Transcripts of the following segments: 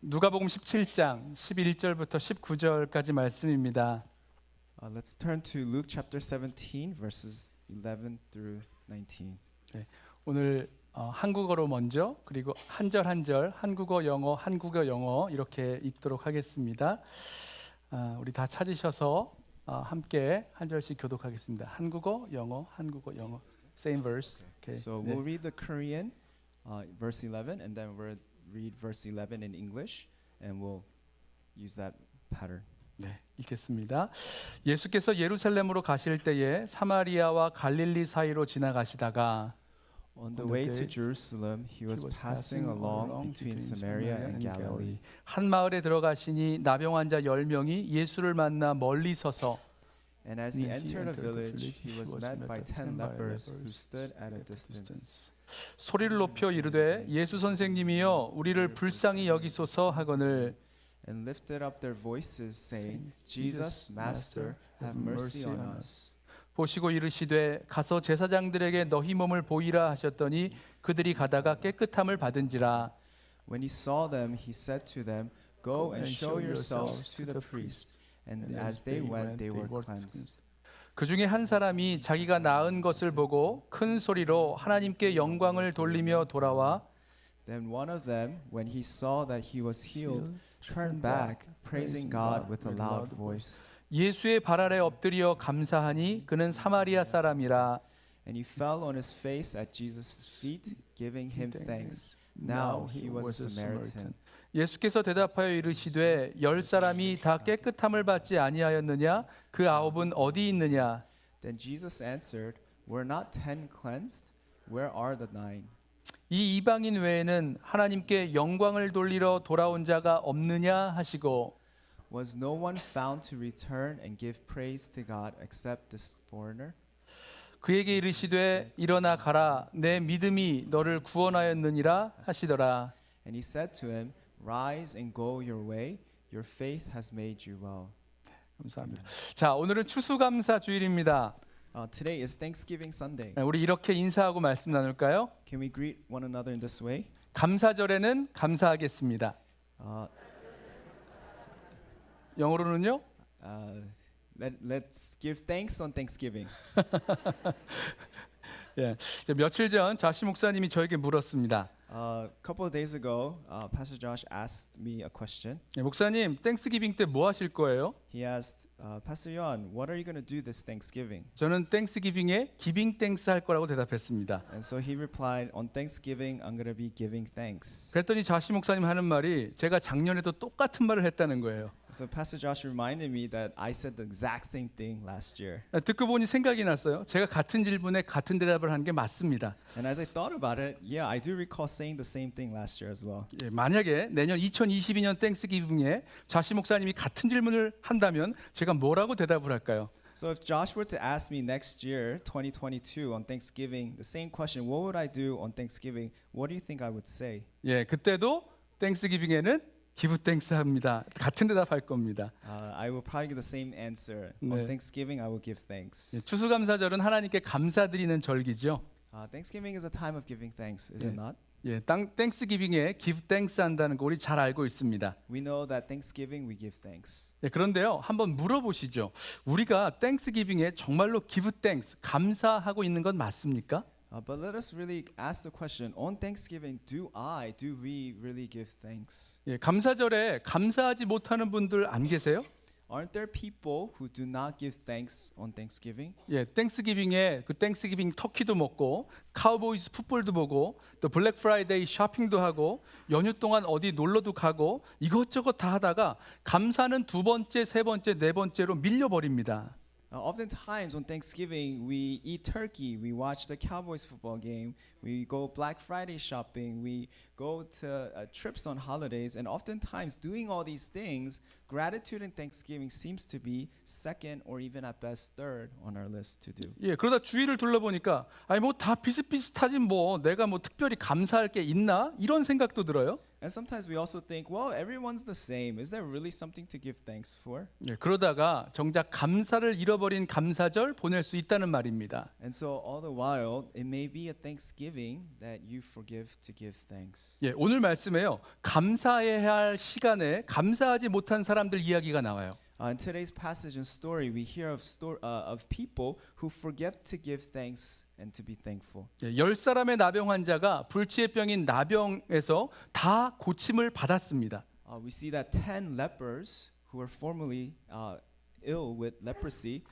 누가복음 17장 11절부터 19절까지 말씀입니다. Let's turn to Luke chapter 17, verses 11 through 19. 오늘 한국어로 먼저 그리고 한 절 한 절 한국어 영어 이렇게 읽도록 하겠습니다. 우리 다 찾으셔서 함께 한 절씩 교독하겠습니다. 한국어 영어 same verse. Okay. So we'll read the Korean verse 11, and then we'll read verse 11 in English, and we'll use that pattern. 네, 읽겠습니다. 예수께서 예루살렘으로 가실 때에 사마리아와 갈릴리 사이로 지나가시다가 On the way to Jerusalem, he was passing along between Samaria and Galilee. 한 마을에 들어가시니 나병 환자 10명이 예수를 만나 멀리 서서 And as he entered a village, he was met by 10 lepers who stood at a distance. 소리를 높여 이르되 예수 선생님이여 우리를 불쌍히 여기소서 하거늘 And lifted up their voices, saying, Jesus, Master, have mercy on us. 보시고 이르시되 가서 제사장들에게 너희 몸을 보이라 하셨더니 그들이 가다가 깨끗함을 받은지라. When he saw them, he said to them, Go and show yourselves to the priest. And as they went, they were cleansed. 그 중에 한 사람이 자기가 나은 것을 보고 큰 소리로 하나님께 영광을 돌리며 돌아와 Then one of them, when he saw that he was healed, turned back, praising God with a loud voice. 예수의 발 아래 엎드려 감사하니 그는 사마리아 사람이라. And he fell on his face at Jesus' feet, giving him thanks. Now he was a Samaritan. 예수께서 대답하여 이르시되 10사람이 다 깨끗함을 받지 아니하였느냐? 그 9은 어디 있느냐? Then Jesus answered, Were not 10 cleansed? Where are the 9? 이 이방인 외에는 하나님께 영광을 돌리러 돌아온 자가 없느냐 하시고 Was no one found to return and give praise to God except this foreigner? 그에게 이르시되 일어나 가라 내 믿음이 너를 구원하였느니라 하시더라. And he said to him, Rise and go your way. Your faith has made you well. 감사합니다. 자, 오늘은 추수감사 주일입니다. Today is Thanksgiving Sunday. 우리 이렇게 인사하고 말씀 나눌까요? Can we greet one another in this way? 감사절에는 감사하겠습니다. 영어로는요? Let's give thanks on Thanksgiving. 예, 며칠 전 자시 목사님이 저에게 물었습니다. A couple of days ago, Pastor Josh asked me a question. 예, 목사님, 땡스기빙 때 뭐 하실 거예요? He asked, Pastor Yon, what are you going to do this Thanksgiving? 저는 땡스기빙에 기빙 땡스 할 거라고 대답했습니다. And so he replied, on Thanksgiving, I'm going to be giving thanks. 그랬더니 자시 목사님 하는 말이 제가 작년에도 똑같은 말을 했다는 거예요. So Pastor Josh reminded me that I said the exact same thing last year. 듣고 보니 생각이 났어요. 제가 같은 질문에 같은 대답을 한 게 맞습니다. And as I thought about it, yeah, I do recall saying the same thing last year as well. 예, 만약에 내년 2022년 땡스기빙에 자시 목사님이 같은 질문을 한다면 제가 뭐라고 대답을 할까요? So if Josh were to ask me next year, 2022, on Thanksgiving, the same question, what would I do on Thanksgiving? What do you think I would say? 예, 그때도 땡스기빙에는 기브 땡스 합니다. 같은 대답할 겁니다. I will probably give the same answer. 네. On Thanksgiving, I will give thanks. 예, 추수감사절은 하나님께 감사드리는 절기죠. Thanksgiving is a time of giving thanks, is it not? 예, 땡스기빙에 기브 땡스 한다는 거 우리 잘 알고 있습니다. We know that Thanksgiving we give thanks. 예, 그런데요, 한번 물어보시죠. 우리가 땡스기빙에 정말로 기브 땡스 감사하고 있는 건 맞습니까? But let us really ask the question, on Thanksgiving, do we really give thanks? 예, 감사절에 감사하지 못하는 분들 안 계세요? Aren't there people who do not give thanks on Thanksgiving? 예, 땡스기빙에 그 땡스기빙 터키도 먹고 카우보이스 풋볼도 보고 또 블랙 프라이데이 쇼핑도 하고 연휴 동안 어디 놀러도 가고 이것저것 다 하다가 감사는 두 번째, 세 번째, 네 번째로 밀려버립니다. Oftentimes on Thanksgiving, we eat turkey, we watch the Cowboys football game, we go Black Friday shopping, we go to trips on holidays, and oftentimes doing all these things, gratitude and thanksgiving seems to be second or even at best third on our list to do. 예, 그러다 주위를 둘러보니까 아니 뭐 다 비슷비슷하지 뭐 내가 뭐 특별히 감사할 게 있나 이런 생각도 들어요. And sometimes we also think, well, everyone's the same. Is there really something to give thanks for? 예, 그러다가 정작 감사를 잃어버린 감사절 보낼 수 있다는 말입니다. And so all the while, it may be a Thanksgiving thanksgiving that you forgive to give thanks. 예, 오늘 말씀에요. 감사해야 할 시간에 감사하지 못한 사람들 이야기가 나와요. In today's passage and story, we hear of people who forget to give thanks and to be thankful. 예, 10사람의 나병 환자가 불치의 병인 나병에서 다 고침을 받았습니다. We see that 10 lepers who were formerly ill with leprosy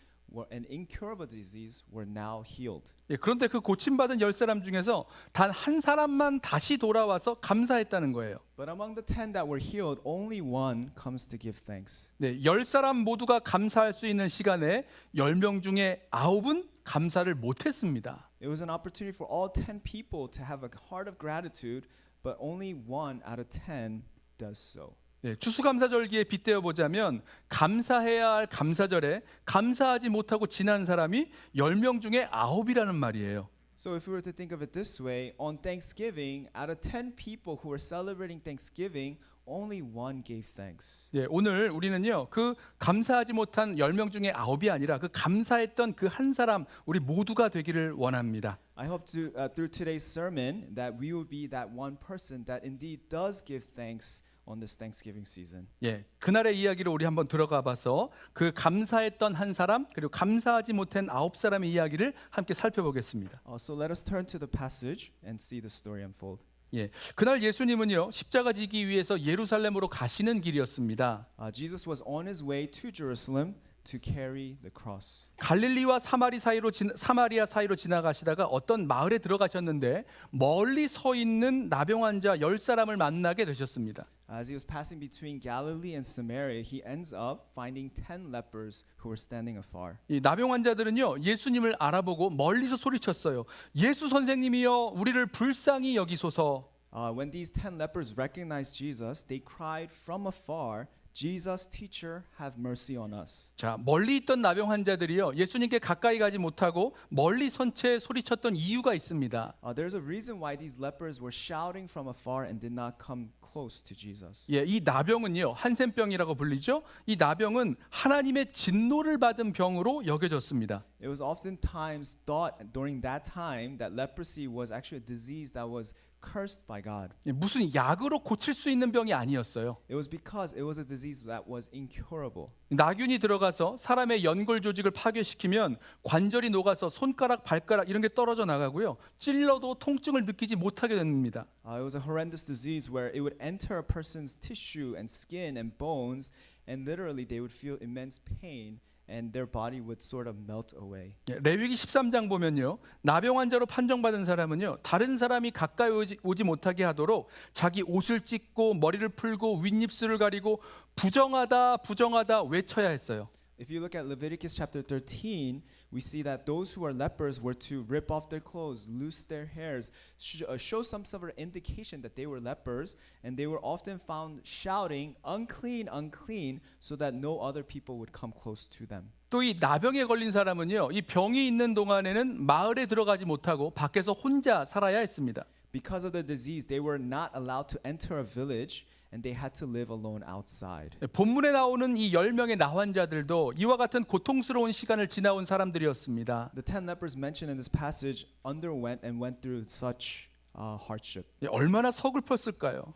and incurable disease were now healed. 예, 그런데 그 고침받은 10사람 중에서 단 한 사람만 다시 돌아와서 감사했다는 거예요. But among the 10 that were healed, only one comes to give thanks. 네, 10사람 모두가 감사할 수 있는 시간에 10명 중에 9은 감사를 못했습니다. It was an opportunity for all 10 people to have a heart of gratitude, but only one out of 10 does so. 네, 추수감사절기에 빗대어 보자면 감사해야 할 감사절에 감사하지 못하고 지난 사람이 10명 중에 9이라는 말이에요. So if we were to think of it this way, on Thanksgiving, out of 10 people who were celebrating Thanksgiving, only one gave thanks. 네, 오늘 우리는요. 그 감사하지 못한 10명 중에 9이 아니라 그 감사했던 그 한 사람 우리 모두가 되기를 원합니다. I hope to through today's sermon that we will be that one person that indeed does give thanks on this Thanksgiving season. 예, 그날의 이야기를 우리 한번 들어가 봐서 그 감사했던 한 사람 그리고 감사하지 못한 9사람의 이야기를 함께 살펴보겠습니다. So let us turn to the passage and see the story unfold. 예, 그날 예수님은요 십자가 지기 위해서 예루살렘으로 가시는 길이었습니다. Jesus was on his way to Jerusalem to carry the cross. 갈릴리와 사마리아 사이로 지나가시다가 어떤 마을에 들어가셨는데 멀리 서 있는 나병 환자 10사람을 만나게 되셨습니다. As he was passing between Galilee and Samaria, he ends up finding 10 lepers who were standing afar. 이 나병 환자들은요 예수님을 알아보고 멀리서 소리쳤어요. 예수 선생님이여 우리를 불쌍히 여기소서. When these 10 lepers recognized Jesus, they cried from afar, Jesus, teacher, have mercy on us. 자, 멀리 있던 나병 환자들이요 예수님께 가까이 가지 못하고 멀리 선 채 소리쳤던 이유가 있습니다. There's a reason why these lepers were shouting from afar and did not come close to Jesus. 예, 이 나병은요 한센병이라고 불리죠. 이 나병은 하나님의 진노를 받은 병으로 여겨졌습니다. It was oftentimes thought during that time that leprosy was actually a disease that was cursed by God. 예, 무슨 약으로 고칠 수 있는 병이 아니었어요. It was because it was a disease that was incurable. 나균이 들어가서 사람의 연골 조직을 파괴시키면 관절이 녹아서 손가락, 발가락 이런 게 떨어져 나가고요. 찔러도 통증을 느끼지 못하게 됩니다. It was a horrendous disease where it would enter a person's tissue and skin and bones, and literally they would feel immense pain. And their body would sort of melt away. 예, 레위기 13장 보면요. 나병 환자로 판정받은 사람은요. 다른 사람이 가까이 오지 못하게 하도록 자기 옷을 찢고 머리를 풀고 윗입술을 가리고 부정하다 부정하다 외쳐야 했어요. If you look at Leviticus chapter 13, we see that those who are lepers were to rip off their clothes, loose their hairs, show some sort of indication that they were lepers, and they were often found shouting, unclean, unclean, so that no other people would come close to them. 또 이 나병에 걸린 사람은요. 이 병이 있는 동안에는 마을에 들어가지 못하고 밖에서 혼자 살아야 했습니다. Because of the disease, they were not allowed to enter a village, and they had to live alone outside. 본문에 나오는 이 10명의 나환자들도 이와 같은 고통스러운 시간을 지나온 사람들이었습니다. The 10 lepers mentioned in this passage underwent and went through such hardship. 얼마나 서글펐을까요?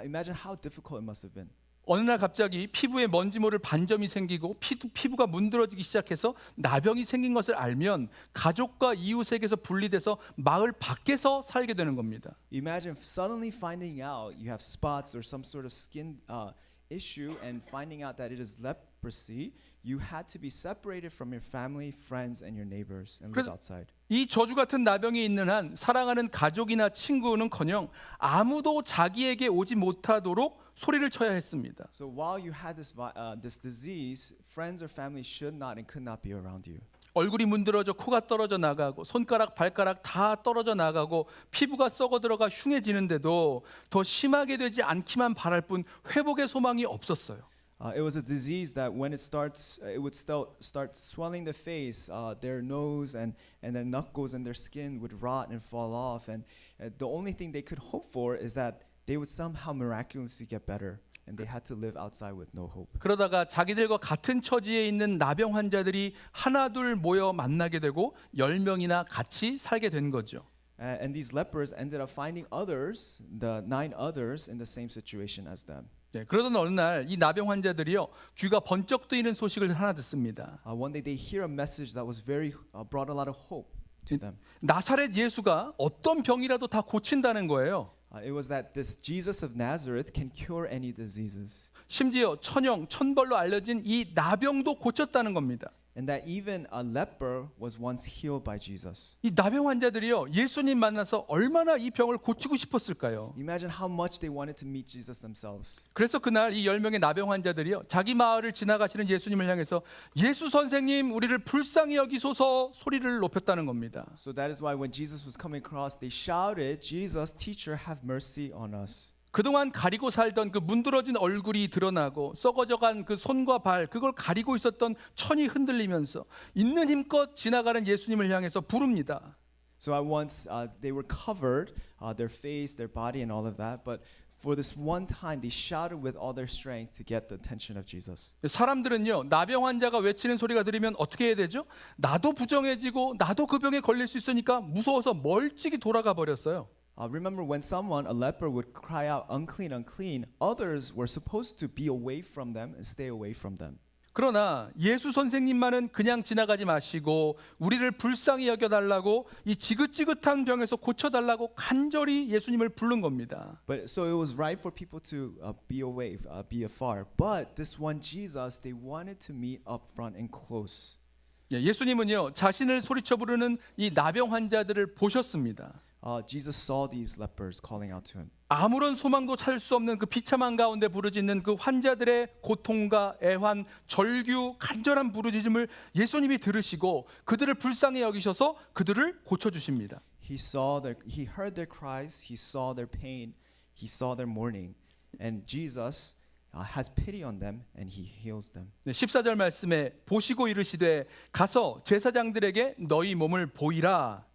Imagine how difficult it must have been. 어느 날 갑자기 피부에 먼지 모를 반점이 생기고 피부가 문드러지기 시작해서 나병이 생긴 것을 알면 가족과 이웃에게서 분리돼서 마을 밖에서 살게 되는 겁니다. Imagine suddenly finding out you have spots or some sort of skin issue and finding out that it is leprosy. You had to be separated from your family, friends, and your neighbors and live outside. 이 저주 같은 나병이 있는 한 사랑하는 가족이나 친구는커녕 아무도 자기에게 오지 못하도록 소리를 쳐야 했습니다. So while you had this disease, friends or family should not and could not be around you. 얼굴이 문드러져 코가 떨어져 나가고 손가락 발가락 다 떨어져 나가고 피부가 썩어 들어가 흉해지는데도 더 심하게 되지 않기만 바랄 뿐 회복의 소망이 없었어요. It was a disease that when it starts, it would start swelling the face, their nose and their knuckles and their skin would rot and fall off. And the only thing they could hope for is that they would somehow miraculously get better. And they had to live outside with no hope. 그러다가 자기들과 같은 처지에 있는 나병 환자들이 하나둘 모여 만나게 되고 10명이나 같이 살게 된 거죠. And these lepers ended up finding others, the 9 others, in the same situation as them. 네, 그러던 어느 날 이 나병 환자들이요 귀가 번쩍 뜨이는 소식을 하나 듣습니다. One day they hear a message that was brought a lot of hope to them. 나사렛 예수가 어떤 병이라도 다 고친다는 거예요. It was that this Jesus of Nazareth can cure any diseases. 심지어 천형, 천벌로 알려진 이 나병도 고쳤다는 겁니다. And that even a leper was once healed by Jesus. 이 나병 환자들이요 예수님 만나서 얼마나 이 병을 고치고 싶었을까요? Imagine how much they wanted to meet Jesus themselves. 그래서 그날 이 10명의 나병 환자들이요 자기 마을을 지나가시는 예수님을 향해서 예수 선생님 우리를 불쌍히 여기소서 소리를 높였다는 겁니다. So that is why when Jesus was coming across, they shouted, Jesus, teacher, have mercy on us. 그동안 가리고 살던 그 문드러진 얼굴이 드러나고 썩어져간 그 손과 발 그걸 가리고 있었던 천이 흔들리면서 있는 힘껏 지나가는 예수님을 향해서 부릅니다. So at once they were covered, their face, their body, and all of that. But for this one time, they shouted with all their strength to get the attention of Jesus. 사람들은요 나병 환자가 외치는 소리가 들리면 어떻게 해야 되죠? 나도 부정해지고 나도 그 병에 걸릴 수 있으니까 무서워서 멀찍이 돌아가 버렸어요. Remember when someone, a leper, would cry out, unclean, unclean, others were supposed to be away from them and stay away from them. 그러나 예수 선생님만은 그냥 지나가지 마시고 우리를 불쌍히 여겨달라고 이 지긋지긋한 병에서 고쳐달라고 간절히 예수님을 부른 겁니다. But so it was right for people to be away, be afar. But this one Jesus, they wanted to meet up front and close. 예수님은요 자신을 소리쳐 부르는 이 나병 환자들을 보셨습니다. Jesus saw these lepers calling out to him. 아무런 소망도 찾을 수 없는 그 비참한 가운데 부르짖는 그 환자들의 고통과 애환, 절규, 간절한 부르짖음을 예수님이 들으시고 그들을 불쌍히 여기셔서 그들을 고쳐 주십니다. He heard their cries, he saw their pain, he saw their mourning, and Jesus has pity on them and he heals them. 14절 말씀에 보시고 이르시되 가서 제사장들에게 너희 몸을 보이라.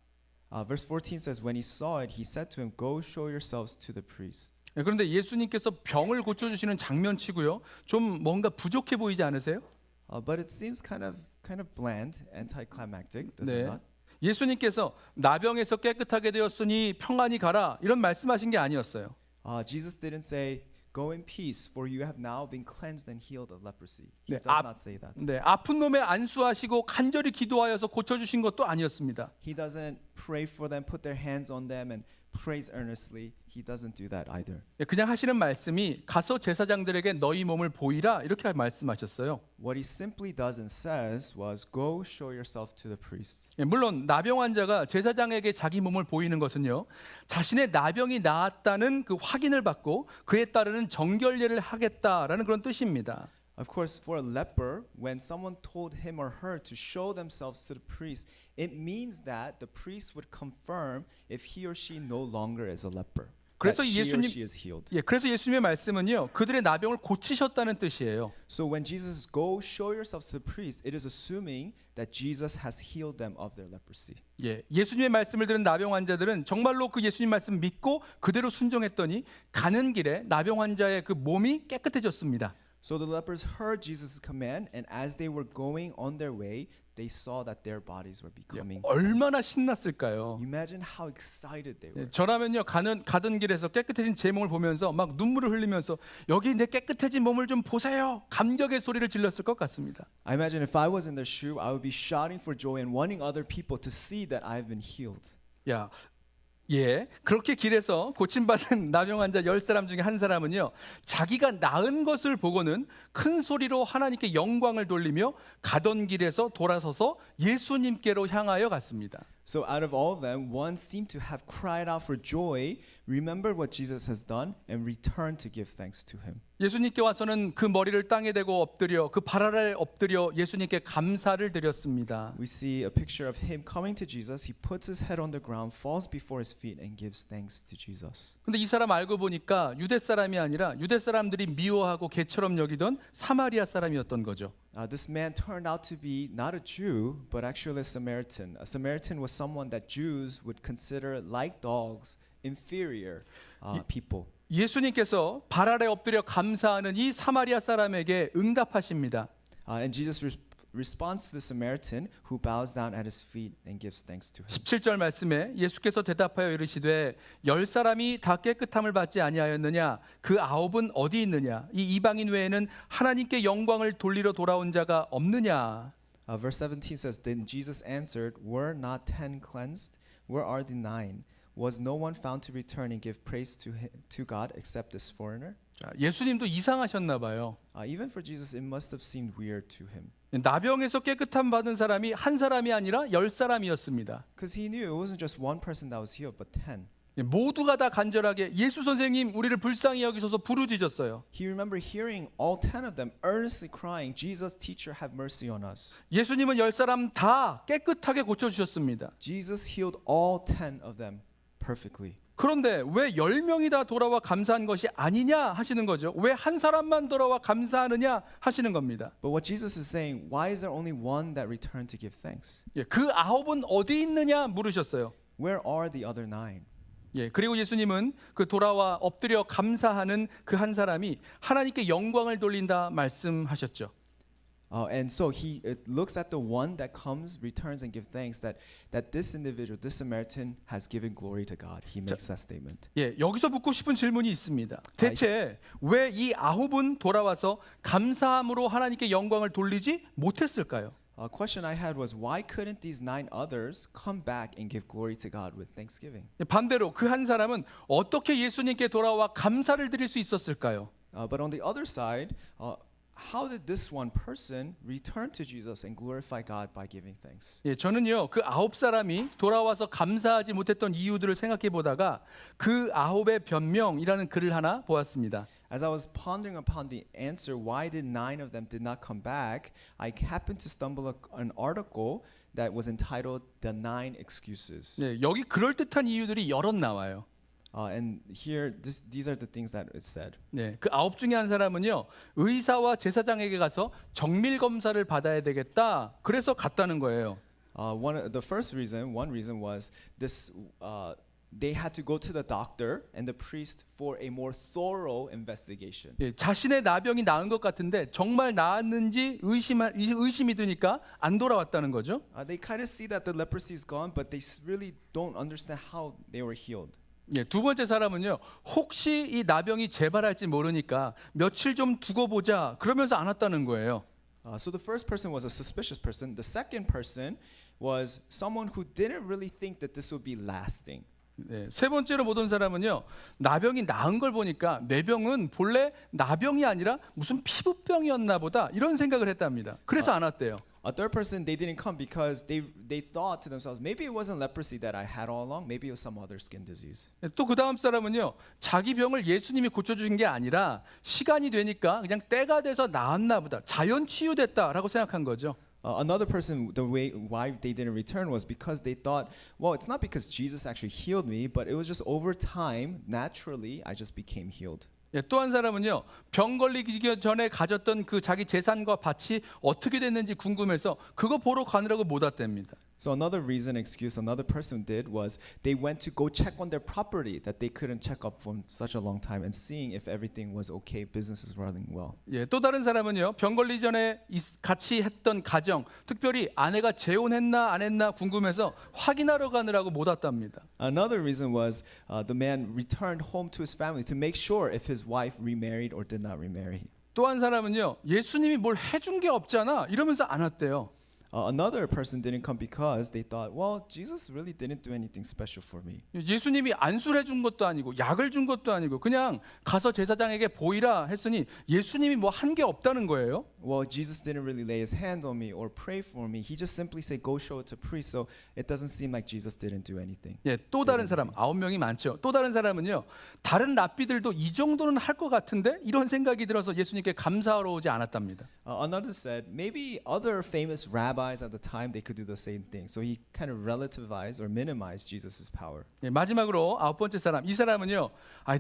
Verse 14 says, when he saw it, he said to him, go show yourselves to the priest. 그런데 예수님께서 병을 고쳐주시는 장면치고요. 좀 뭔가 부족해 보이지 않으세요? But it seems kind of bland, anticlimactic, does it 네. not? 예수님께서 나병에서 깨끗하게 되었으니 평안히 가라 이런 말씀하신 게 아니었어요. Jesus didn't say, go in peace, for you have now been cleansed and healed of leprosy. He 네, does not say that. 네, 아픈 놈에 안수하시고 간절히 기도하여서 고쳐주신 것도 아니었습니다. He doesn't pray for them, put their hands on them, and prays earnestly. He doesn't do that either. 그냥 하시는 말씀이 가서 제사장들에게 너희 몸을 보이라 이렇게 말씀하셨어요. What he simply does and says was, go show yourself to the priest. 물론 나병 환자가 제사장에게 자기 몸을 보이는 것은요 자신의 나병이 나았다는 그 확인을 받고 그에 따르는 정결례를 하겠다라는 그런 뜻입니다. Of course, for a leper, when someone told him or her to show themselves to the priest, it means that the priest would confirm if he or she no longer is a leper. 그래서 That he or 예수님 she is healed. 그래서 예수님의 말씀은요 그들의 나병을 고치셨다는 뜻이에요. So when Jesus go show yourselves to the priest, it is assuming that Jesus has healed them of their leprosy. 예수님의 말씀을 들은 나병 환자들은 정말로 그 예수님 말씀 믿고 그대로 순종했더니 가는 길에 나병 환자의 그 몸이 깨끗해졌습니다. So the lepers heard Jesus' command, and as they were going on their way, they saw that their bodies were becoming cleansed. 얼마나 신났을까요? Imagine how excited they were. 저라면요 가던 길에서 깨끗해진 제 몸을 보면서 막 눈물을 흘리면서 여기 내 깨끗해진 몸을 좀 보세요 감격의 소리를 질렀을 것 같습니다. I imagine if I was in their shoe, I would be shouting for joy and wanting other people to see that I've been healed. 그렇게 길에서 고침받은 나병 환자 10사람 중에 한 사람은요 자기가 나은 것을 보고는 큰 소리로 하나님께 영광을 돌리며 가던 길에서 돌아서서 예수님께로 향하여 갔습니다. So out of all of them, one seemed to have cried out for joy, remembered what Jesus has done, and returned to give thanks to him. 예수님께 와서는 그 머리를 땅에 대고 엎드려 그 발 아래 엎드려 예수님께 감사를 드렸습니다. We see a picture of him coming to Jesus. He puts his head on the ground, falls before his feet, and gives thanks to Jesus. 근데 이 사람 알고 보니까 유대 사람이 아니라 유대 사람들이 미워하고 개처럼 여기던 사마리아 사람이었던 거죠. This man turned out to be not a Jew, but actually a Samaritan. A Samaritan was someone that Jews would consider like dogs, inferior people. 예수님께서 발 아래 엎드려 감사하는 이 사마리아 사람에게 응답하십니다. And Jesus responds to the Samaritan who bows down at his feet and gives thanks to him. 17절 말씀에 예수께서 대답하여 이르시되 10사람이 다 깨끗함을 받지 아니하였느냐 그 9은 어디 있느냐 이 이방인 외에는 하나님께 영광을 돌리러 돌아온 자가 없느냐. Verse 17 says, Then Jesus answered, Were not 10 cleansed? Where are the 9? Was no one found to return and give praise to God except this foreigner? 자, 예수님도 이상하셨나 봐요. Even for Jesus, it must have seemed weird to him. 나병에서 깨끗함 받은 사람이 한 사람이 아니라 10사람이었습니다. Because he knew it wasn't just one person that was healed, but 10. 모두가 다 간절하게 예수 선생님 우리를 불쌍히 여기소서 부르짖었어요. He remembered hearing all 10 of them earnestly crying, Jesus, teacher, have mercy on us. 예수님은 10사람 다 깨끗하게 고쳐주셨습니다. Jesus healed all 10 of them perfectly. 그런데 왜 10명이 다 돌아와 감사한 것이 아니냐 하시는 거죠. 왜 한 사람만 돌아와 감사하느냐 하시는 겁니다. But what Jesus is saying, why is there only one that returned to give thanks? 그 9은 어디 있느냐 물으셨어요. Where are the other 9? 그리고 예수님은 그 돌아와 엎드려 감사하는 그 한 사람이 하나님께 영광을 돌린다 말씀하셨죠. And so he looks at the one that comes, returns, and gives thanks that this individual, this Samaritan, has given glory to God. He makes that statement. 여기서 묻고 싶은 질문이 있습니다. 대체 왜 이 9은 돌아와서 감사함으로 하나님께 영광을 돌리지 못했을까요? A question I had was, why couldn't these 9 others come back and give glory to God with thanksgiving? 반대로 그 한 사람은 어떻게 예수님께 돌아와 감사를 드릴 수 있었을까요? But on the other side, how did this one person return to Jesus and glorify God by giving thanks? 저는요 그 9사람이 돌아와서 감사하지 못했던 이유들을 생각해 보다가 그 9의 변명이라는 글을 하나 보았습니다. As I was pondering upon the answer, why did 9 of them did not come back, I happened to stumble on an article that was entitled "The 9 Excuses." 여기 그럴 듯한 이유들이 여럿 나와요. And here, these are the things that it said. 그 9 중에 한 사람은요 의사와 제사장에게 가서 정밀 검사를 받아야 되겠다. 그래서 갔다는 거예요. One reason was this. They had to go to the doctor and the priest for a more thorough investigation. 자신의 나병이 나은 것 같은데 정말 나았는지 의심이 드니까 안 돌아왔다는 거죠. They kind of see that the leprosy is gone, but they really don't understand how they were healed. 두 번째 사람은요 혹시 이 나병이 재발할지 모르니까 며칠 좀 두고 보자 그러면서 안 왔다는 거예요. So the first person was a suspicious person. The second person was someone who didn't really think that this would be lasting. 세 번째로 못 온 사람은요 나병이 나은 걸 보니까 내 병은 본래 나병이 아니라 무슨 피부병이었나 보다 이런 생각을 했답니다. 그래서 안 왔대요. A third person, they didn't come because they thought to themselves, maybe it wasn't leprosy that I had all along, maybe it was some other skin disease. 또 그 다음 사람은요 자기 병을 예수님이 고쳐주신 게 아니라 시간이 되니까 그냥 때가 돼서 나았나 보다 자연 치유됐다라고 생각한 거죠. Another person, the way why they didn't return was because they thought, well, it's not because Jesus actually healed me, but it was just over time, naturally, I just became healed. 또 한 사람은요 병 걸리기 전에 가졌던 그 자기 재산과 밭이 어떻게 됐는지 궁금해서 그거 보러 가느라고 못 왔답니다. So another excuse another person did was they went to go check on their property that they couldn't check up for such a long time and seeing if everything was okay, business is running well. 또 다른 사람은요 병 걸리기 전에 같이 했던 가정, 특별히 아내가 재혼했나 안 했나 궁금해서 확인하러 가느라고 못 왔답니다. Another reason was the man returned home to his family to make sure if his wife remarried or did not remarry. 또 한 사람은요 예수님이 뭘 해준 게 없잖아 이러면서 안 왔대요. Another person didn't come because they thought, well, Jesus really didn't do anything special for me. 예수님이 안수를 해준 것도 아니고 약을 준 것도 아니고 그냥 가서 제사장에게 보이라 했으니 예수님이 뭐 한 게 없다는 거예요. Well, Jesus didn't really lay his hand on me or pray for me. He just simply said, go show it to priest. So it doesn't seem like Jesus didn't do anything. 또 다른 사람 9명이 많죠. 또 다른 사람은요 다른 랍비들도 이 정도는 할 것 같은데 이런 생각이 들어서 예수님께 감사하러 오지 않았답니다. Another said, maybe other famous rabbis at the time they could do the same thing. So he kind of relativized or minimized Jesus' power. 마지막으로 9번째 사람 이 사람은요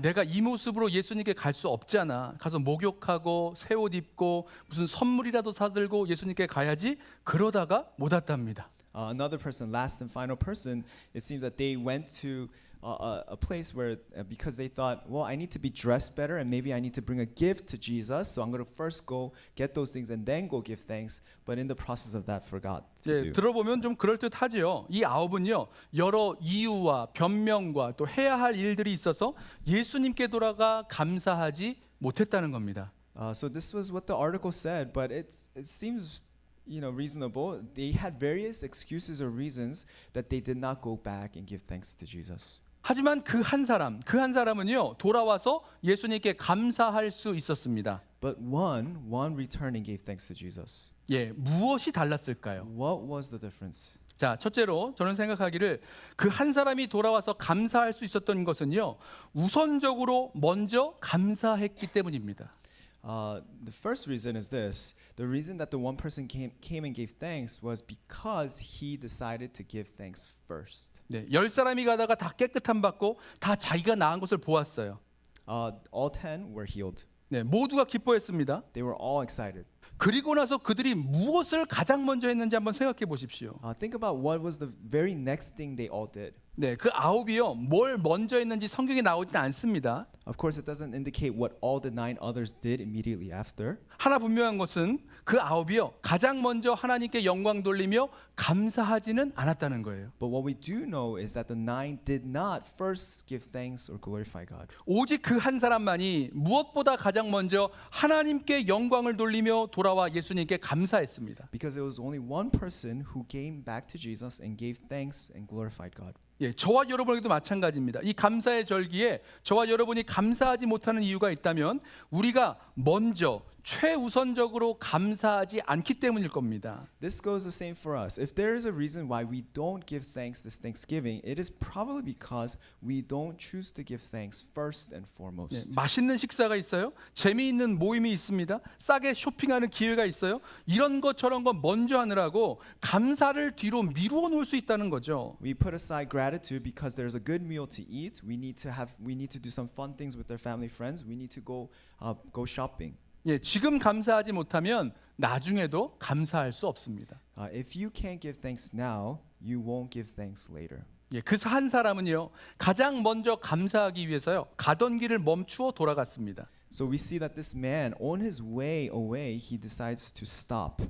내가 이 모습으로 예수님께 갈 수 없잖아. 가서 목욕하고 새 옷 입고 무슨 선물이라도 사들고 예수님께 가야지 그러다가 못 왔답니다. Another person, last and final person, it seems that they went to a place where because they thought, well, I need to be dressed better and maybe I need to bring a gift to Jesus, so I'm going to first go get those things and then go give thanks. But in the process of that, forgot to 예, do. 들어보면 좀 그럴듯하지요. 이 아홉은요, 여러 이유와 변명과 또 해야 할 일들이 있어서 예수님께 돌아가 감사하지 못했다는 겁니다. So this was what the article said, but it seems reasonable. They had various excuses or reasons that they did not go back and give thanks to Jesus. 하지만 그 한 사람은요, 돌아와서 예수님께 감사할 수 있었습니다. But one returned and gave thanks to Jesus. 예, 무엇이 달랐을까요? What was the difference? 자, 첫째로 저는 생각하기를 그 한 사람이 돌아와서 감사할 수 있었던 것은요, 우선적으로 먼저 감사했기 때문입니다. The first reason is this. The reason that the one person came and gave thanks was because he decided to give thanks first. 네, 10사람이 가다가 다 깨끗함 받고 다 자기가 나은 것을 보았어요. All 10 were healed. 네, 모두가 기뻐했습니다. They were all excited. 그리고 나서 그들이 무엇을 가장 먼저 했는지 한번 생각해 보십시오. Think about what was the very next thing they all did. 네, 그 아홉이요, 뭘 먼저 했는지 성경에 나오진 않습니다. Of course, it doesn't indicate what all the 9 others did immediately after. 하나 분명한 것은 그 아홉이요, 가장 먼저 하나님께 영광 돌리며 감사하지는 않았다는 거예요. But what we do know is that the 9 did not first give thanks or glorify God. 오직 그 한 사람만이 무엇보다 가장 먼저 하나님께 영광을 돌리며 돌아와 예수님께 감사했습니다. Because it was only one person who came back to Jesus and gave thanks and glorified God. 예, 저와 여러분에게도 마찬가지입니다. 이 감사의 절기에 저와 여러분이 감사하지 못하는 이유가 있다면 우리가 먼저 최우선적으로 감사하지 않기 때문일 겁니다. This goes the same for us. If there is a reason why we don't give thanks this Thanksgiving, it is probably because we don't choose to give thanks first and 예, foremost. 맛있는 식사가 있어요. 재미있는 모임이 있습니다. 싸게 쇼핑하는 기회가 있어요. 이런 것 저런 것 먼저 하느라고 감사를 뒤로 미루어 놓을 수 있다는 거죠. We put aside gratitude because there's a good meal to eat. We need to do some fun things with our family friends. We need to go shopping. 예, 지금 감사하지 못하면 나중에도 감사할 수 없습니다. If you can't give thanks now, you won't give thanks later. 예, 그 한 사람은요, 가장 먼저 감사하기 위해서요, 가던 길을 멈추어 돌아갔습니다. So we see that this man, on his way away, he decides to stop.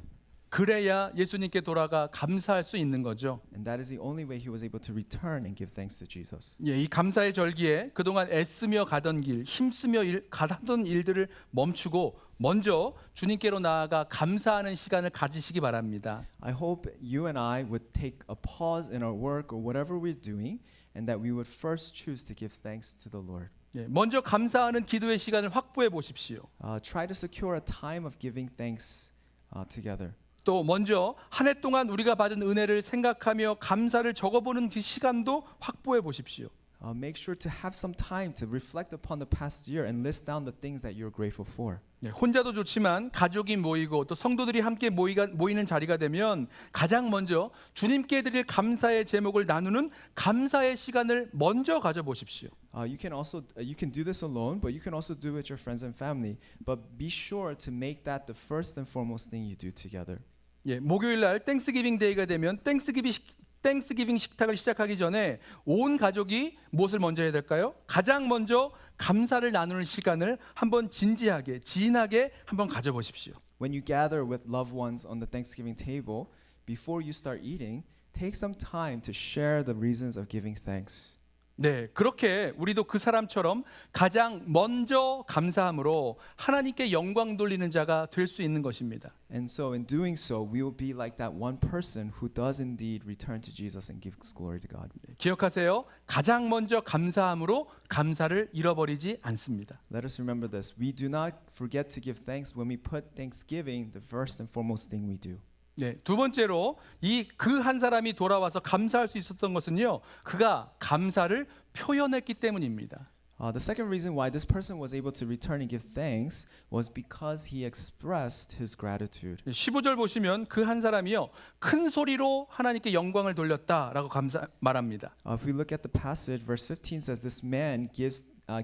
그래야 예수님께 돌아가 감사할 수 있는 거죠. And that is the only way he was able to return and give thanks to Jesus. 예, 이 감사의 절기에 그동안 애쓰며 가던 길, 힘쓰며 가던 일들을 멈추고 먼저 주님께로 나아가 감사하는 시간을 가지시기 바랍니다. I hope you and I would take a pause in our work or whatever we're doing and that we would first choose to give thanks to the Lord. 예, 먼저 감사하는 기도의 시간을 확보해 보십시오. Try to secure a time of giving thanks together. 또 먼저 한 해 동안 우리가 받은 은혜를 생각하며 감사를 적어보는 그 시간도 확보해 보십시오. Make sure to have some time to reflect upon the past year and list down the things that you're grateful for. 예, 혼자도 좋지만 가족이 모이고 또 성도들이 함께 모이는 자리가 되면 가장 먼저 주님께 드릴 감사의 제목을 나누는 감사의 시간을 먼저 가져보십시오. You can do this alone, but you can also do it with your friends and family. But be sure to make that the first and foremost thing you do together. 예, 목요일 날 땡스기빙 데이가 되면 땡스기빙 식탁을 시작하기 전에 온 가족이 무엇을 먼저 해야 될까요? 가장 먼저 감사를 나누는 시간을 한번 진지하게 진하게 한번 가져보십시오. When you gather with loved ones on the Thanksgiving table, before you start eating, take some time to share the reasons of giving thanks. 네, 그렇게 우리도 그 사람처럼 가장 먼저 감사함으로 하나님께 영광 돌리는 자가 될 수 있는 것입니다. And so in doing so, we will be like that one person who does indeed return to Jesus and gives glory to God. 기억하세요. 가장 먼저 감사함으로 감사를 잃어버리지 않습니다. Let us remember this. We do not forget to give thanks when we put thanksgiving the first and foremost thing we do. 네, 두 번째로 이 그 한 사람이 돌아와서 감사할 수 있었던 것은요, 그가 감사를 표현했기 때문입니다. The second reason why this person was able to return and give thanks was because he expressed his gratitude. 15절 보시면 그 한 사람이요, 큰 소리로 하나님께 영광을 돌렸다라고 말합니다. If we look at the passage, verse 15 says this man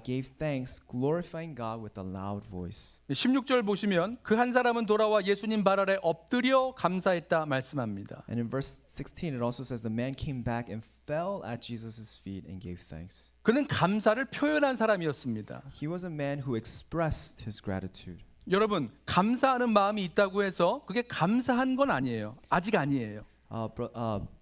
gave thanks, glorifying God with a loud voice. 16절 보시면 그 한 사람은 돌아와 예수님 발 아래 엎드려 감사했다 말씀합니다. And in verse 16, it also says the man came back and fell at Jesus' feet and gave thanks. 그는 감사를 표현한 사람이었습니다. He was a man who expressed his gratitude. 여러분, 감사하는 마음이 있다고 해서 그게 감사한 건 아니에요. 아직 아니에요.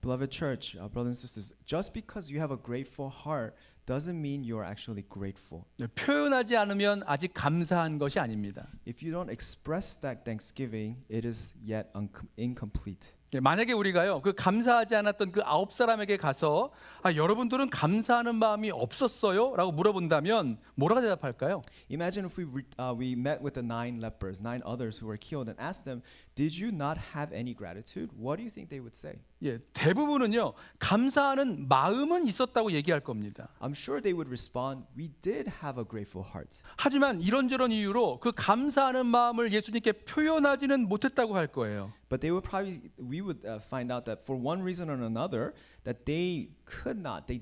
Beloved church, brothers and sisters, just because you have a grateful heart doesn't mean you are actually grateful. 표현하지 않으면 아직 감사한 것이 아닙니다. If you don't express that thanksgiving, it is yet incomplete. 만약에 우리가요, 그 감사하지 않았던 그 9사람에게 가서 여러분들은 감사하는 마음이 없었어요? 라고 물어본다면 뭐라고 대답할까요? Imagine if we met with the 9 lepers, 9 others who were killed, and asked them, "Did you not have any gratitude?" What do you think they would say? 예, 대부분은요, 감사하는 마음은 있었다고 얘기할 겁니다. I'm sure they would respond, "We did have a grateful heart." 하지만 이런저런 이유로 그 감사하는 마음을 예수님께 표현하지는 못했다고 할 거예요. But we would find out that for one reason or another, that they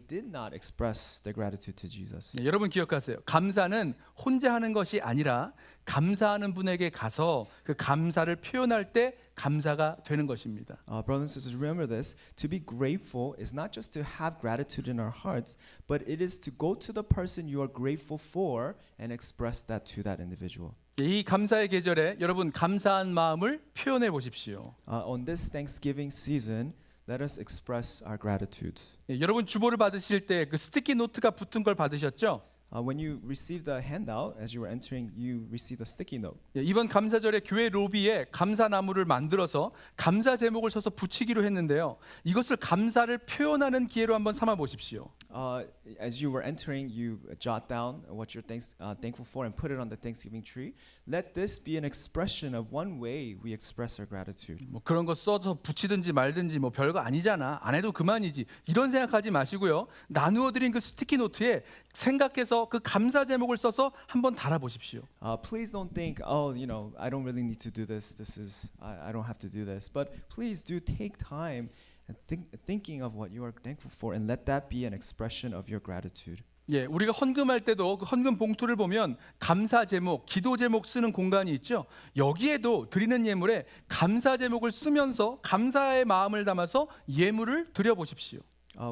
did not express their gratitude to Jesus. 네, 여러분 기억하세요. 감사는 혼자 하는 것이 아니라 감사하는 분에게 가서 그 감사를 표현할 때 감사가 되는 것입니다. Brothers and sisters, remember this: to be grateful is not just to have gratitude in our hearts, but it is to go to the person you are grateful for and express that to that individual. 이 감사의 계절에 여러분 감사한 마음을 표현해 보십시오. On this Thanksgiving season, let us express our gratitude. 예, 여러분 주보를 받으실 때 그 스티키 노트가 붙은 걸 받으셨죠? When you received the handout, as you were entering, you received a sticky note. 예, 이번 감사절에 교회 로비에 감사나무를 만들어서 감사 제목을 써서 붙이기로 했는데요. 이것을 감사를 표현하는 기회로 한번 삼아 보십시오. As you were entering, you jot down what you're thankful for and put it on the Thanksgiving tree. Let this be an expression of one way we express our gratitude. 뭐 그런 거 써서 붙이든지 말든지 뭐 별거 아니잖아. 안 해도 그만이지. 이런 생각하지 마시고요. 나누어 드린 그 스티키 노트에 생각해서 그 감사 제목을 써서 한번 달아 보십시오. Please don't think, oh, I don't really need to do this. I don't have to do this. But please do take time and thinking of what you are thankful for, and let that be an expression of your gratitude. 예, 우리가 헌금할 때도 그 헌금 봉투를 보면 감사 제목, 기도 제목 쓰는 공간이 있죠. 여기에도 드리는 예물에 감사 제목을 쓰면서 감사의 마음을 담아서 예물을 드려 보십시오.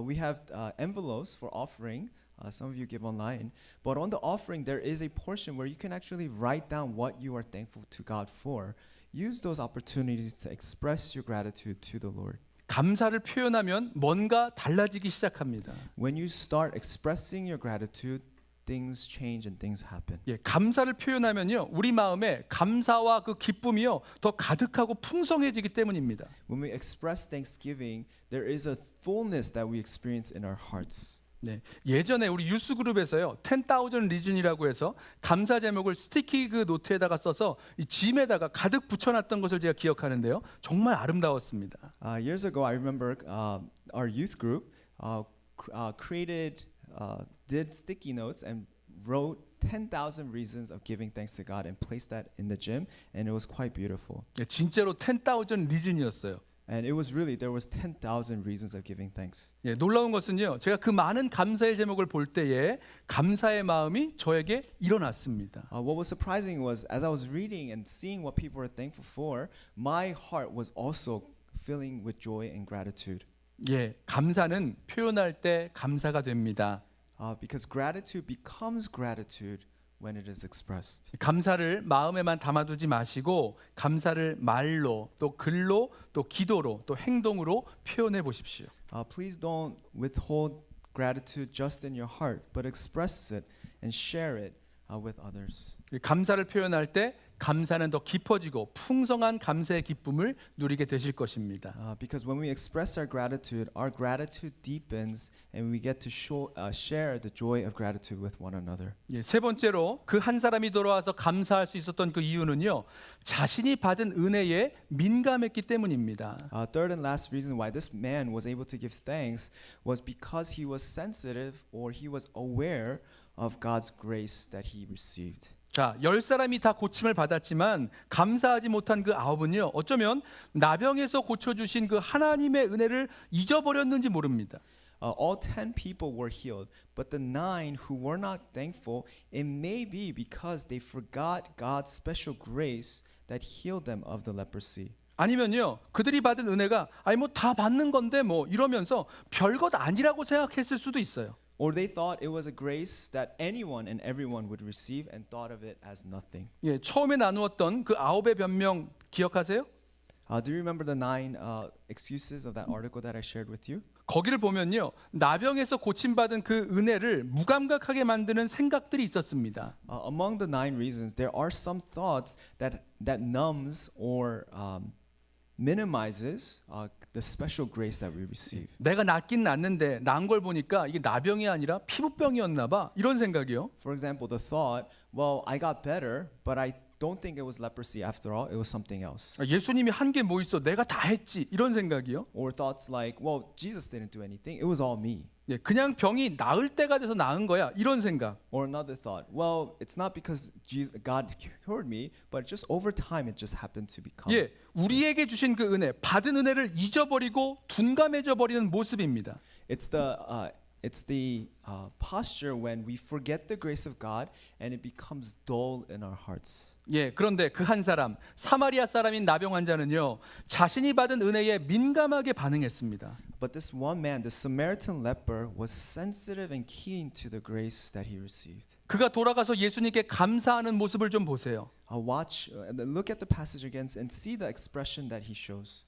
We have envelopes for offering. Some of you give online, but on the offering there is a portion where you can actually write down what you are thankful to God for. Use those opportunities to express your gratitude to the Lord. 감사를 표현하면 뭔가 달라지기 시작합니다. When you start expressing your gratitude, things change and things happen. 예, 감사를 표현하면요, 우리 마음에 감사와 그 기쁨이요 더 가득하고 풍성해지기 때문입니다. When we express thanksgiving, there is a fullness that we experience in our hearts. 네, 예전에 우리 유스 그룹에서요 10,000 리즌이라고 해서 감사 제목을 스티키 그 노트에다가 써서 이 짐에다가 가득 붙여놨던 것을 제가 기억하는데요, 정말 아름다웠습니다. Years ago, I remember our youth group did sticky notes and wrote 10,000 reasons of giving thanks to God and placed that in the gym, and it was quite beautiful. 예, 진짜로 10,000 리즌이었어요. And there was 10,000 reasons of giving thanks. 예, 놀라운 것은요, 제가 그 많은 감사의 제목을 볼 때에 감사의 마음이 저에게 일어났습니다. What was surprising was, as I was reading and seeing what people were thankful for, my heart was also filling with joy and gratitude. 예, 감사는 표현할 때 감사가 됩니다. Because gratitude becomes gratitude when it is expressed. 감사를 마음에만 담아두지 마시고 감사를 말로, 또 글로, 또 기도로, 또 행동으로 표현해 보십시오. Please don't withhold gratitude just in your heart, but express it and share it with others. 감사를 표현할 때 감사는 더 깊어지고 풍성한 감사의 기쁨을 누리게 되실 것입니다. Because when we express our gratitude deepens, and we get to share the joy of gratitude with one another. 예, 세 번째로 그 한 사람이 돌아와서 감사할 수 있었던 그 이유는요, 자신이 받은 은혜에 민감했기 때문입니다. Third and last reason why this man was able to give thanks was because he was sensitive, or he was aware of God's grace that he received. 자, 10사람이 다 고침을 받았지만 감사하지 못한 그 9은요, 어쩌면 나병에서 고쳐주신 그 하나님의 은혜를 잊어버렸는지 모릅니다. all 10 people were healed, but the 9 who were not thankful, it may be because they forgot God's special grace that healed them of the leprosy. 아니면요, 그들이 받은 은혜가 아니 뭐 다 받는 건데 뭐 이러면서 별것 아니라고 생각했을 수도 있어요. Or they thought it was a grace that anyone and everyone would receive and thought of it as nothing. 예, 처음에 나누었던 그 9의 변명 기억하세요? Do you remember the 9 excuses of that article that I shared with you? 거기를 보면요, 나병에서 고침받은 그 은혜를 무감각하게 만드는 생각들이 있었습니다. Among the 9 reasons, there are some thoughts that numbs or minimizes the special grace that we receive. 내가 낫긴 낫는데 난 걸 보니까 이게 나병이 아니라 피부병이었나 봐. 이런 생각이요. For example, the thought, well, I got better, but I don't think it was leprosy after all. It was something else. 예수님이 한 게 뭐 있어? 내가 다 했지. 이런 생각이요. Or thoughts like, well, Jesus didn't do anything. It was all me. 예, 그냥 병이 나을 때가 돼서 나은 거야. 이런 생각. Or another thought, well, it's not because God cured me, but just over time it just happened to become. 예, 우리에게 주신 그 은혜, 받은 은혜를 잊어버리고 둔감해져 버리는 모습입니다. It's the posture when we forget the grace of God and it becomes dull in our hearts. 예, 그런데 그 한 사람, 사마리아 사람인 나병 환자는요, 자신이 받은 은혜에 민감하게 반응했습니다. But this one man, the Samaritan leper, was sensitive and keen to the grace that he received. 그가 돌아가서 예수님께 감사하는 모습을 좀 보세요. Look at the passage again and see the expression that he shows.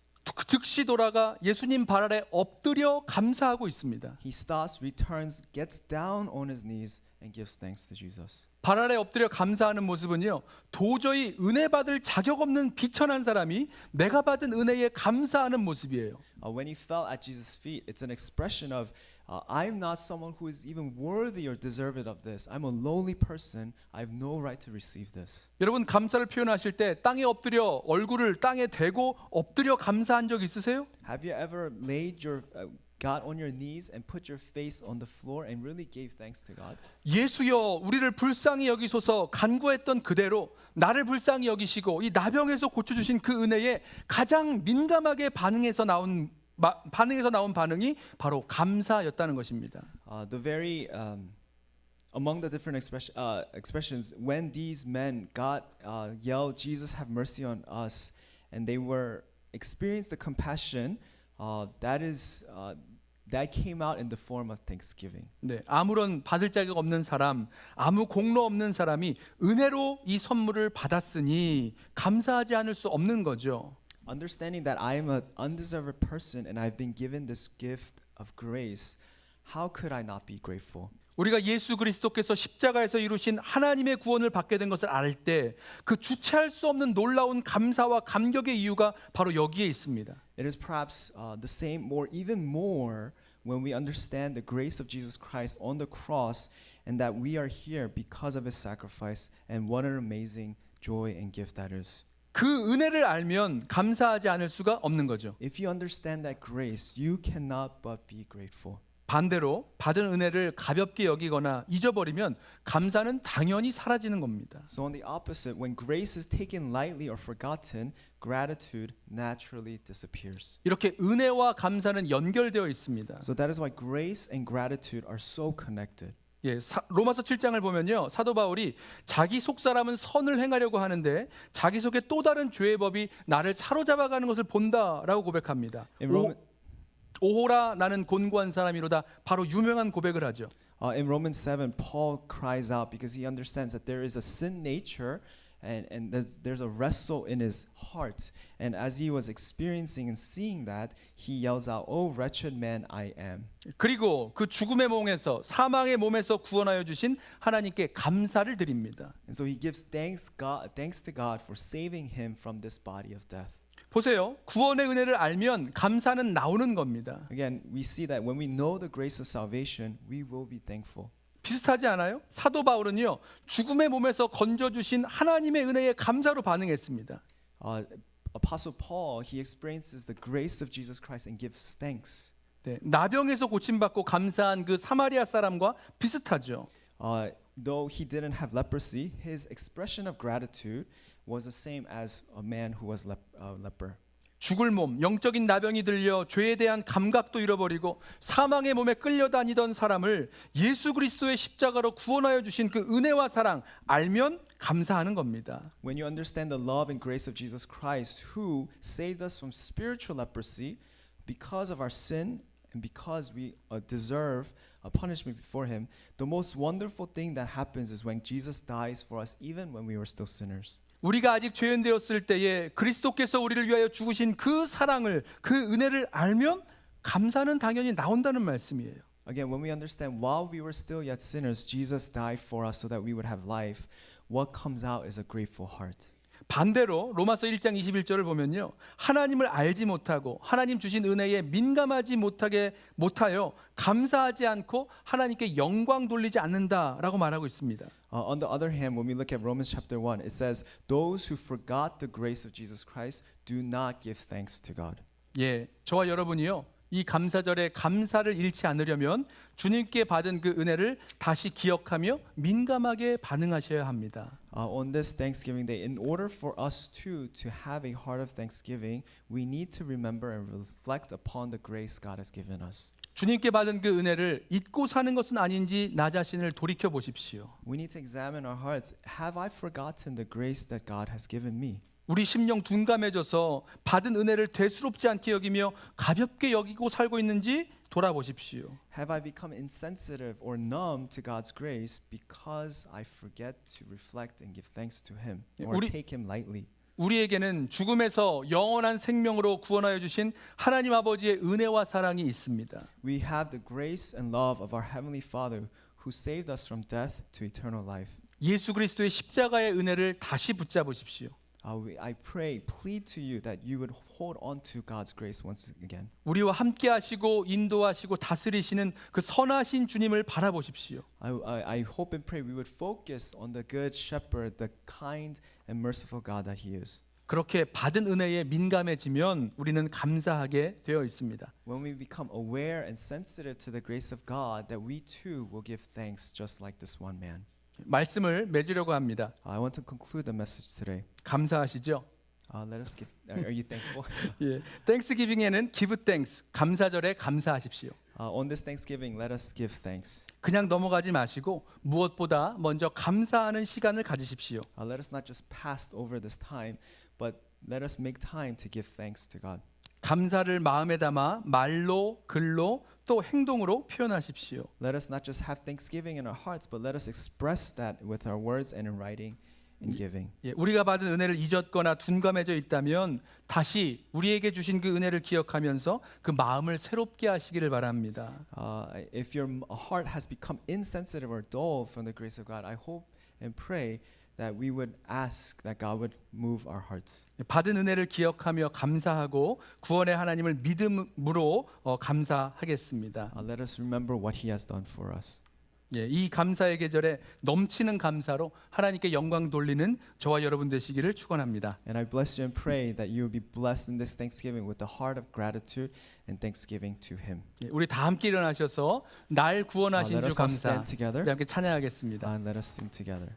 즉시 돌아가 예수님 발 아래 엎드려 감사하고 있습니다. He stops, returns, gets down on his knees and gives thanks to Jesus. 발 아래 엎드려 감사하는 모습은요, 도저히 은혜 받을 자격 없는 비천한 사람이 내가 받은 은혜에 감사하는 모습이에요. When he fell at Jesus' feet, it's an expression of I'm not someone who is even worthy or deserving of this. I'm a lowly person. I have no right to receive this. 여러분 감사를 표현하실 때 땅에 엎드려 얼굴을 땅에 대고 엎드려 감사한 적 있으세요? Have you ever laid your got on your knees and put your face on the floor and really gave thanks to God? 예수여 우리를 불쌍히 여기소서 간구했던 그대로 나를 불쌍히 여기시고 이 나병에서 고쳐주신 그 은혜에 가장 민감하게 반응해서 나온 반응이 바로 감사였다는 것입니다. Among the different expressions, when these men yelled, "Jesus, have mercy on us," and they were experienced the compassion, that came out in the form of thanksgiving. 네, 아무런 받을 자격 없는 사람, 아무 공로 없는 사람이 은혜로 이 선물을 받았으니 감사하지 않을 수 없는 거죠. Understanding that I am an undeserved person and I've been given this gift of grace, how could I not be grateful? 우리가 예수 그리스도께서 십자가에서 이루신 하나님의 구원을 받게 된 것을 알 때 그 주체할 수 없는 놀라운 감사와 감격의 이유가 바로 여기에 있습니다. It is perhaps the same or even more when we understand the grace of Jesus Christ on the cross and that we are here because of his sacrifice and what an amazing joy and gift that is. 그 은혜를 알면 감사하지 않을 수가 없는 거죠. If you understand that grace, you cannot but be grateful. 반대로 받은 은혜를 가볍게 여기거나 잊어버리면 감사는 당연히 사라지는 겁니다. So on the opposite, when grace is taken lightly or forgotten, gratitude naturally disappears. 이렇게 은혜와 감사는 연결되어 있습니다. So that is why grace and gratitude are so connected. 예, 로마서 7장을 보면요, 사도 바울이 자기 속 사람은 선을 행하려고 하는데 자기 속에 또 다른 죄의 법이 나를 사로잡아가는 것을 본다라고 고백합니다. 오호라 나는 곤고한 사람이로다. 바로 유명한 고백을 하죠. In Romans 7, Paul cries out because he understands that there is a sin nature and there's a wrestle in his heart. And as he was experiencing and seeing that, he yells out, "Oh, wretched man I am." 그리고 그 죽음의 몸에서 사망의 몸에서 구원하여 주신 하나님께 감사를 드립니다. And so he gives thanks to God for saving him from this body of death. 보세요. 구원의 은혜를 알면 감사는 나오는 겁니다. Again, we see that when we know the grace of salvation, we will be thankful. 비슷하지 않아요? 사도 바울은요, 죽음의 몸에서 건져주신 하나님의 은혜에 감사로 반응했습니다. Apostle Paul, he experiences the grace of Jesus Christ and gives thanks. 네, 나병에서 고침받고 감사한 그 사마리아 사람과 비슷하죠. Though he didn't have leprosy, his expression of gratitude was the same as a man who was leper. 죽을 몸, 영적인 나병이 들려 죄에 대한 감각도 잃어버리고 사망의 몸에 끌려다니던 사람을 예수 그리스도의 십자가로 구원하여 주신 그 은혜와 사랑 알면 감사하는 겁니다. When you understand the love and grace of Jesus Christ, who saved us from spiritual leprosy because of our sin and because we deserve a punishment before Him, the most wonderful thing that happens is when Jesus dies for us, even when we were still sinners. 우리가 아직 죄인 되었을 때에 그리스도께서 우리를 위하여 죽으신 그 사랑을, 그 은혜를 알면 감사는 당연히 나온다는 말씀이에요. Again, when we understand while we were still yet sinners, Jesus died for us so that we would have life, what comes out is a grateful heart. 반대로 로마서 1장 21절을 보면요, 하나님을 알지 못하고 하나님 주신 은혜에 민감하지 못하여 감사하지 않고 하나님께 영광 돌리지 않는다라고 말하고 있습니다. On the other hand, when we look at Romans chapter 1, it says, those who forgot the grace of Jesus Christ do not give thanks to God. 예, 저와 여러분이요, 이 감사절에 감사를 잃지 않으려면 주님께 받은 그 은혜를 다시 기억하며 민감하게 반응하셔야 합니다. On this Thanksgiving Day, in order for us to have a heart of thanksgiving, we need to remember and reflect upon the grace God has given us. 주님께 받은 그 은혜를 잊고 사는 것은 아닌지 나 자신을 돌이켜 보십시오. We need to examine our hearts. Have I forgotten the grace that God has given me? 우리 심령 둔감해져서 받은 은혜를 대수롭지 않게 여기며 가볍게 여기고 살고 있는지 돌아보십시오. Have I become insensitive or numb to God's grace because I forget to reflect and give thanks to Him or 우리- take Him lightly? 우리에게는 죽음에서 영원한 생명으로 구원하여 주신 하나님 아버지의 은혜와 사랑이 있습니다. We have the grace and love of our Heavenly Father who saved us from death to eternal life. 예수 그리스도의 십자가의 은혜를 다시 붙잡으십시오. I pray, plead to you that you would hold on to God's grace once again. 우리와 함께 하시고 인도하시고 다스리시는 그 선하신 주님을 바라보십시오. I hope and pray we would focus on the good shepherd, the kind and merciful God that He is. 그렇게 받은 은혜에 민감해지면 우리는 감사하게 되어 있습니다. When we become aware and sensitive to the grace of God, that we too will give thanks just like this one man. 말씀을 맺으려고 합니다. I want to conclude the message today. 감사하시죠? Let us give. Are you thankful? 예. 땡스기빙에는 give thanks, 감사절에 감사하십시오. On this Thanksgiving, let us give thanks. 그냥 넘어가지 마시고 무엇보다 먼저 감사하는 시간을 가지십시오. Let us not just pass over this time, but let us make time to give thanks to God. 감사를 마음에 담아 말로, 글로 또 행동으로 표현하십시오. Let us not just have thanksgiving in our hearts, but let us express that with our words and in writing and giving. 예, 우리가 받은 은혜를 잊었거나 둔감해져 있다면 다시 우리에게 주신 그 은혜를 기억하면서 그 마음을 새롭게 하시기를 바랍니다. If your heart has become insensitive or dull from the grace of God, I hope and pray that we would ask that God would move our hearts. 받은 은혜를 기억하며 감사하고 구원의 하나님을 믿음으로 감사하겠습니다. Let us remember what He has done for us. 예, 이 감사의 계절에 넘치는 감사로 하나님께 영광 돌리는 저와 여러분 되시기를 축원합니다. And I bless you and pray that you will be blessed in this Thanksgiving with the heart of gratitude and thanksgiving to Him. 예, 우리 다 함께 일어나셔서 날 구원하신 Let 주 us all 감사 stand together 우리 함께 찬양하겠습니다. and let us sing together.